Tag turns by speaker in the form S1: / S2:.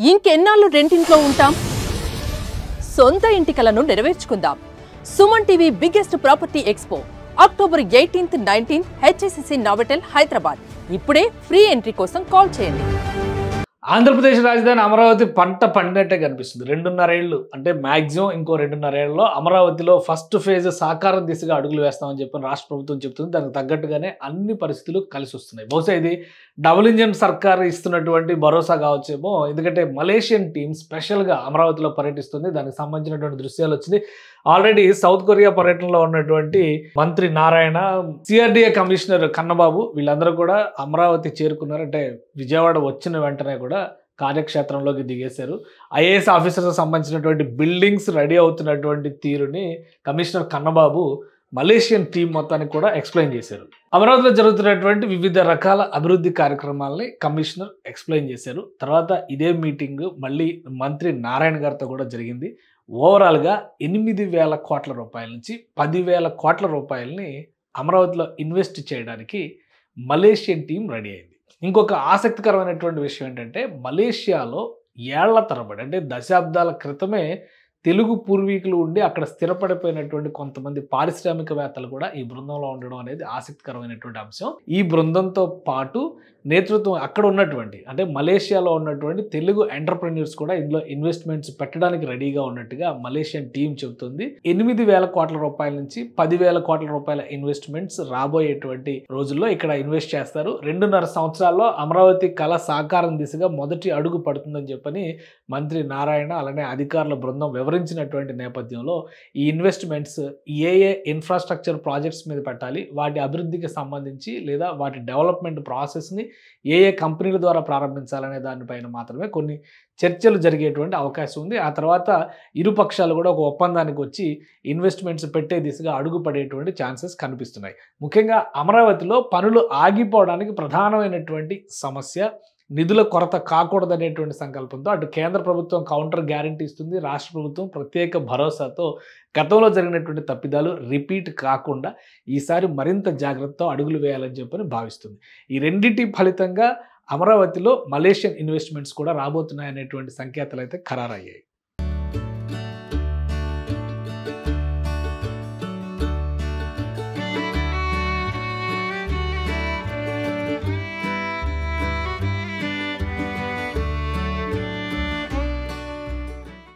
S1: ఇంకెన్నాళ్ళు రెంటింట్లో ఉంటాం? సొంత ఇంటి కలను నెరవేర్చుకుందాం. Suman TV biggest property expo October 18th, 19th HSCC Novotel Hyderabad. ఇప్పుడే ఫ్రీ ఎంట్రీ కోసం కాల్ చేయండి.
S2: ఆంధ్రప్రదేశ్ రాజధాని అమరావతి పంట పండినట్టే కనిపిస్తుంది. 2.5 ఏళ్ళు అంటే మ్యాక్సిమం ఇంకో 2.5 ఏళ్లలో అమరావతిలో ఫస్ట్ ఫేజ్ సాకారం దిశగా అడుగులు వేస్తామని చెప్పి రాష్ట్ర ప్రభుత్వం చెప్తుంది. దానికి తగ్గట్టుగానే అన్ని పరిస్థితులు కలిసి వస్తున్నాయి. బహుశా ఇది డబుల్ ఇంజన్ సర్కార్ ఇస్తున్నటువంటి భరోసా కావచ్చేమో. ఎందుకంటే మలేషియన్ టీం స్పెషల్గా అమరావతిలో పర్యటిస్తుంది. దానికి సంబంధించినటువంటి దృశ్యాలు వచ్చింది. ఆల్రెడీ సౌత్ కొరియా పర్యటనలో ఉన్నటువంటి మంత్రి నారాయణ, సిఆర్డీఏ కమిషనర్ కన్నబాబు వీళ్ళందరూ కూడా అమరావతి చేరుకున్నారు. అంటే విజయవాడ వచ్చిన వెంటనే కూడా కార్యక్షేత్రంలోకి దిగేశారు. ఐఏఎస్ ఆఫీసర్స్ సంబంధించినటువంటి బిల్డింగ్స్ రెడీ అవుతున్నటువంటి తీరుని కమిషనర్ కన్నబాబు మలేషియన్ టీం మొత్తానికి కూడా ఎక్స్ప్లెయిన్ చేశారు. అమరావతిలో జరుగుతున్నటువంటి వివిధ రకాల అభివృద్ధి కార్యక్రమాలని కమిషనర్ ఎక్స్ప్లెయిన్ చేశారు. తర్వాత ఇదే మీటింగ్ మళ్ళీ మంత్రి నారాయణ గారితో కూడా జరిగింది. ఓవరాల్గా 8,000 కోట్ల రూపాయల నుంచి 10,000 కోట్ల రూపాయలని అమరావతిలో ఇన్వెస్ట్ చేయడానికి మలేషియన్ టీం రెడీ అయింది. ఇంకొక ఆసక్తికరమైనటువంటి విషయం ఏంటంటే మలేషియాలో ఏళ్ల తరబడి అంటే దశాబ్దాల క్రితమే తెలుగు పూర్వీకులు ఉండి అక్కడ స్థిరపడిపోయినటువంటి కొంతమంది పారిశ్రామికవేత్తలు కూడా ఈ బృందంలో ఉండడం అనేది ఆసక్తికరమైనటువంటి అంశం. ఈ బృందంతో పాటు నేతృత్వం అక్కడ ఉన్నటువంటి అంటే మలేషియాలో ఉన్నటువంటి తెలుగు ఎంటర్ప్రెన్యూర్స్ కూడా ఇందులో ఇన్వెస్ట్మెంట్స్ పెట్టడానికి రెడీగా ఉన్నట్టుగా మలేషియన్ టీం చెబుతుంది. 8,000 కోట్ల రూపాయల నుంచి 10,000 కోట్ల రూపాయల ఇన్వెస్ట్మెంట్స్ రాబోయేటువంటి రోజుల్లో ఇక్కడ ఇన్వెస్ట్ చేస్తారు. 2.5 సంవత్సరాల్లో అమరావతి కళ సాకారం దిశగా మొదటి అడుగు పడుతుందని చెప్పని మంత్రి నారాయణ అలానే అధికారుల బృందం వివరించినటువంటి నేపథ్యంలో ఈ ఇన్వెస్ట్మెంట్స్ ఏ ఇన్ఫ్రాస్ట్రక్చర్ ప్రాజెక్ట్స్ మీద పెట్టాలి, వాటి అభివృద్ధికి సంబంధించి లేదా వాటి డెవలప్మెంట్ ప్రాసెస్ని ఏ కంపెనీల ద్వారా ప్రారంభించాలనే దానిపైన మాత్రమే కొన్ని చర్చలు జరిగేటువంటి అవకాశం ఉంది. ఆ తర్వాత ఇరు పక్షాలు కూడా ఒక ఒప్పందానికి వచ్చి ఇన్వెస్ట్మెంట్స్ పెట్టే దిశగా అడుగు పడేటువంటి ఛాన్సెస్ కనిపిస్తున్నాయి. ముఖ్యంగా అమరావతిలో పనులు ఆగిపోవడానికి ప్రధానమైనటువంటి సమస్య నిధుల కొరత కాకూడదనేటువంటి సంకల్పంతో అటు కేంద్ర ప్రభుత్వం కౌంటర్ గ్యారంటీ ఇస్తుంది, రాష్ట్ర ప్రభుత్వం ప్రత్యేక భరోసాతో గతంలో జరిగినటువంటి తప్పిదాలు రిపీట్ కాకుండా ఈసారి మరింత జాగ్రత్తతో అడుగులు వేయాలని చెప్పని భావిస్తుంది. ఈ రెండింటి ఫలితంగా అమరావతిలో మలేషియన్ ఇన్వెస్ట్మెంట్స్ కూడా రాబోతున్నాయనేటువంటి సంకేతాలు అయితే ఖరారయ్యాయి.